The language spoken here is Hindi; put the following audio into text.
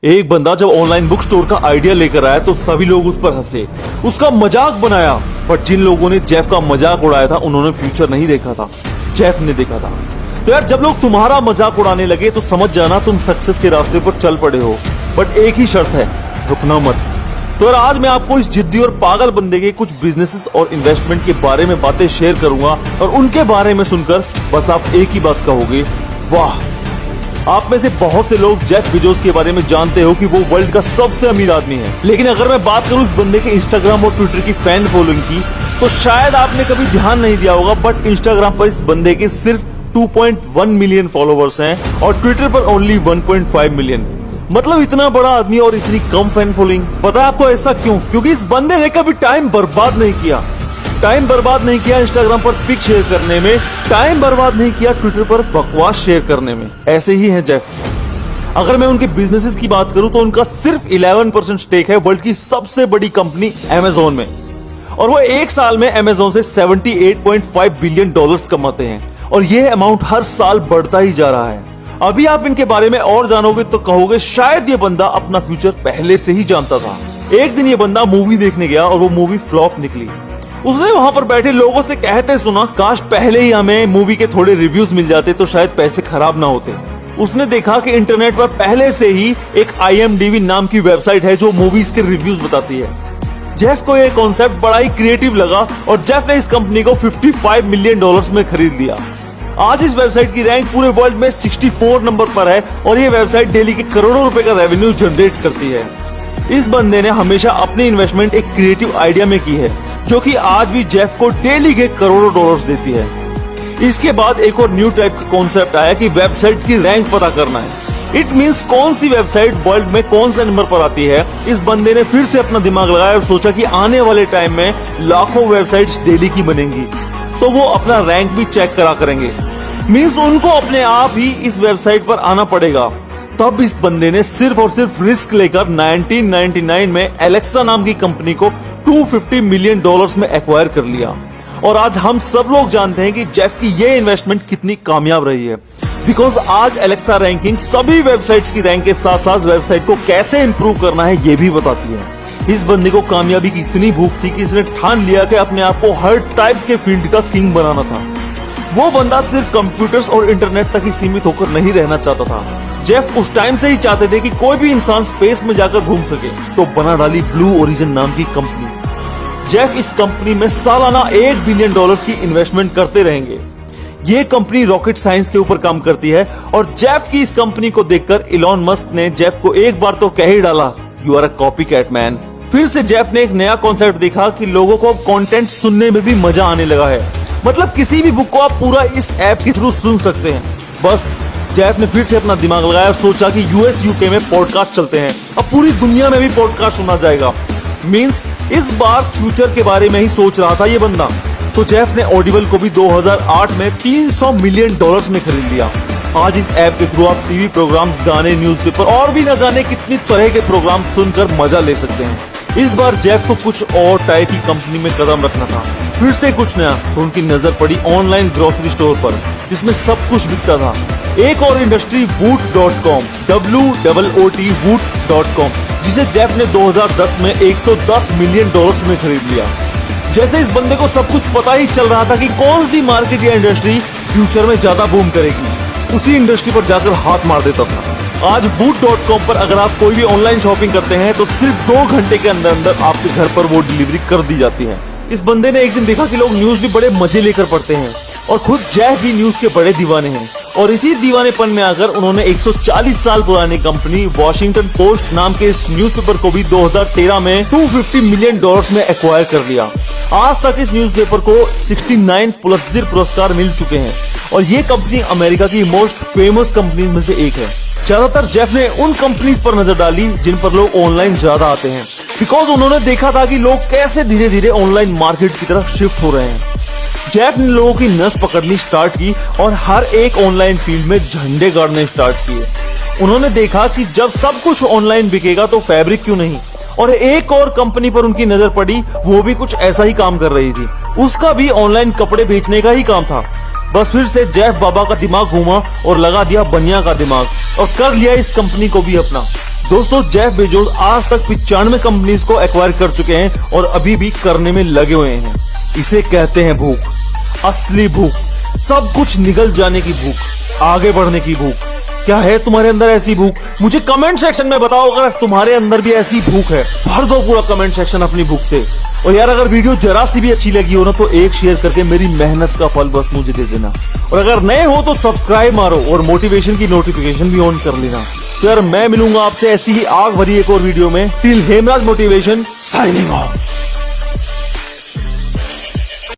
एक बंदा जब ऑनलाइन बुक स्टोर का आइडिया लेकर आया तो सभी लोग उस पर हंसे, उसका मजाक बनाया। पर जिन लोगों ने जेफ का मजाक उड़ाया था उन्होंने फ्यूचर नहीं देखा था, जेफ ने देखा था। तो यार जब लोग तुम्हारा मजाक उड़ाने लगे तो समझ जाना तुम सक्सेस के रास्ते पर चल पड़े हो। बट एक ही शर्त है, रुकना मत। तो यार आज मैं आपको इस जिद्दी और पागल बंदे के कुछ बिजनेसेस और इन्वेस्टमेंट के बारे में बातें शेयर करूंगा और उनके बारे में सुनकर बस आप एक ही बात कहोगे, वाह। आप में से बहुत से लोग जेफ बेजोस के बारे में जानते हो कि वो वर्ल्ड का सबसे अमीर आदमी है, लेकिन अगर मैं बात करूं इस बंदे के इंस्टाग्राम और ट्विटर की फैन फॉलोइंग की तो शायद आपने कभी ध्यान नहीं दिया होगा, बट इंस्टाग्राम पर इस बंदे के सिर्फ 2.1 मिलियन फॉलोवर्स हैं और ट्विटर पर ओनली 1.5 मिलियन। मतलब इतना बड़ा आदमी और इतनी कम फैन फॉलोइंग। पता है आपको ऐसा क्यों? क्योंकि इस बंदे ने कभी टाइम बर्बाद नहीं किया। टाइम बर्बाद नहीं किया इंस्टाग्राम पर पिक शेयर करने में, टाइम बर्बाद नहीं किया ट्विटर पर बकवास शेयर करने में। ऐसे ही है जेफ। अगर मैं उनके बिजनेसेस की बात करूं तो उनका सिर्फ 11% स्टेक है वर्ल्ड की सबसे बड़ी कंपनी अमेजोन में, और वो एक साल में अमेजोन से 78.5 बिलियन डॉलर्स कमाते हैं और ये अमाउंट हर साल बढ़ता ही जा रहा है। अभी आप इनके बारे में और जानोगे तो कहोगे शायद ये बंदा अपना फ्यूचर पहले से ही जानता था। एक दिन ये बंदा मूवी देखने गया और वो मूवी फ्लॉप निकली। उसने वहां पर बैठे लोगों से कहते सुना, काश पहले ही हमें मूवी के थोड़े रिव्यूज मिल जाते तो शायद पैसे खराब ना होते। उसने देखा कि इंटरनेट पर पहले से ही एक IMDb नाम की वेबसाइट है जो मूवीज के रिव्यूज बताती है। जेफ को यह कॉन्सेप्ट बड़ा ही क्रिएटिव लगा और जेफ ने इस कंपनी को 55 मिलियन डॉलर्स में खरीद लिया। आज इस वेबसाइट की रैंक पूरे वर्ल्ड में 64 नंबर पर है और ये वेबसाइट डेली के करोड़ों रुपए का रेवेन्यू जनरेट करती है। इस बंदे ने हमेशा अपनी इन्वेस्टमेंट एक क्रिएटिव आइडिया में की है जो कि आज भी जेफ को डेली के करोड़ों डॉलर्स देती है। इसके बाद एक और न्यू टाइप का कॉन्सेप्ट आया कि वेबसाइट की रैंक पता करना है। इट मींस कौन सी वेबसाइट वर्ल्ड में कौन से नंबर पर आती है। इस बंदे ने फिर से अपना दिमाग लगाया और सोचा कि आने वाले टाइम में लाखों वेबसाइट्स डेली की बनेंगी तो वो अपना रैंक भी चेक करा करेंगे। मींस उनको अपने आप ही इस वेबसाइट पर आना पड़ेगा। तब इस बंदे ने सिर्फ और सिर्फ रिस्क लेकर 1999 में एलेक्सा नाम की कंपनी को 250 मिलियन डॉलर्स में एक्वायर कर लिया। और आज हम सब लोग जानते हैं कि जेफ की ये इन्वेस्टमेंट कितनी कामयाब रही है, बिकॉज आज एलेक्सा रैंकिंग सभी वेबसाइट्स की रैंक के साथ साथ वेबसाइट को कैसे इंप्रूव करना है ये भी बताती है। इस बंदे को कामयाबी की इतनी भूख थी कि इसने ठान लिया कि अपने आप को हर टाइप के फील्ड का किंग बनाना था। वो बंदा सिर्फ कंप्यूटर्स और इंटरनेट तक ही सीमित होकर नहीं रहना चाहता था। जेफ उस टाइम से ही चाहते थे कि कोई भी इंसान स्पेस में जाकर घूम सके, तो बना डाली ब्लू ओरिजिन नाम की कंपनी। जेफ इस कंपनी में सालाना 1 बिलियन डॉलर्स की इन्वेस्टमेंट करते रहेंगे। ये कंपनी रॉकेट साइंस के ऊपर काम करती है और जेफ की इस कंपनी को देखकर इलॉन मस्क ने जेफ को एक बार तो कह ही डाला, you are a copy cat man. फिर से जेफ ने एक नया कॉन्सेप्ट देखा कि लोगों को अब कंटेंट सुनने में भी मजा आने लगा है। मतलब किसी भी बुक को आप पूरा इस ऐप के थ्रू सुन सकते हैं। बस जेफ ने फिर से अपना दिमाग लगाया और सोचा कि US UK में पॉडकास्ट चलते हैं, अब पूरी दुनिया में भी पॉडकास्ट सुना जाएगा। मींस इस बार फ्यूचर के बारे में ही सोच रहा था ये बंदा। तो जेफ ने ऑडिबल को भी 2008 में 300 मिलियन डॉलर्स में खरीद लिया। आज इस ऐप के थ्रू आप टीवी प्रोग्राम्स, गाने, न्यूज़पेपर और भी न जाने कितनी तरह के प्रोग्राम सुनकर मजा ले सकते हैं। इस बार जेफ को कुछ और टाइप की कंपनी में कदम रखना था, फिर से कुछ नया। तो उनकी नजर पड़ी ऑनलाइन ग्रोसरी स्टोर पर जिसमें सब कुछ बिकता था। एक और इंडस्ट्री woot.com, WOOT woot.com, जिसे जेफ ने 2010 में 110 मिलियन डॉलर्स में खरीद लिया। जैसे इस बंदे को सब कुछ पता ही चल रहा था कि कौन सी मार्केट या इंडस्ट्री फ्यूचर में ज्यादा बूम करेगी, उसी इंडस्ट्री पर जाकर हाथ मार देता था। आज woot.com पर अगर आप कोई भी ऑनलाइन शॉपिंग करते हैं तो सिर्फ 2 घंटे के अंदर अंदर आपके घर पर वो डिलीवरी कर दी जाती है। इस बंदे ने एक दिन देखा कि लोग न्यूज भी बड़े मजे लेकर पढ़ते हैं और खुद जेफ भी न्यूज के बड़े दीवाने हैं। और इसी दीवानेपन में आकर उन्होंने 140 साल पुरानी कंपनी वॉशिंगटन पोस्ट नाम के इस न्यूज़पेपर को भी 2013 में 250 मिलियन डॉलर्स में एक्वायर कर लिया। आज तक इस न्यूज़पेपर को 69 पुलित्जर पुरस्कार मिल चुके हैं और ये कंपनी अमेरिका की मोस्ट फेमस कंपनीज में से एक है। ज्यादातर जेफ ने उन कंपनीज पर नजर डाली जिन पर लोग ऑनलाइन ज्यादा आते हैं, बिकॉज उन्होंने देखा था कि लोग कैसे धीरे धीरे ऑनलाइन मार्केट की तरफ शिफ्ट हो रहे हैं। जेफ ने लोगों की नस पकड़नी स्टार्ट की और हर एक ऑनलाइन फील्ड में झंडे गाड़ने स्टार्ट किए। उन्होंने देखा कि जब सब कुछ ऑनलाइन बिकेगा तो फैब्रिक क्यों नहीं। और एक और कंपनी पर उनकी नजर पड़ी, वो भी कुछ ऐसा ही काम कर रही थी। उसका भी ऑनलाइन कपड़े बेचने का ही काम था। बस फिर से जेफ बाबा का दिमाग घूमा और लगा दिया बनिया का दिमाग और कर लिया इस कंपनी को भी अपना। दोस्तों जेफ बेजोस आज तक 95 कंपनीज को एक्वायर कर चुके हैं और अभी भी करने में लगे हुए हैं। इसे कहते हैं भूख, असली भूख, सब कुछ निगल जाने की भूख, आगे बढ़ने की भूख। क्या है तुम्हारे अंदर ऐसी भूख? मुझे कमेंट सेक्शन में बताओ अगर तुम्हारे अंदर भी ऐसी भूख है। भर दो पूरा कमेंट सेक्शन अपनी भूख से। और यार अगर वीडियो जरा सी भी अच्छी लगी हो ना तो एक शेयर करके मेरी मेहनत का फल बस मुझे दे देना। और अगर नए हो तो सब्सक्राइब मारो और मोटिवेशन की नोटिफिकेशन भी ऑन कर लेना। तो यार मैं मिलूंगा आपसे ऐसी ही आग भरी एक और वीडियो में। Till Hemraj motivation signing off.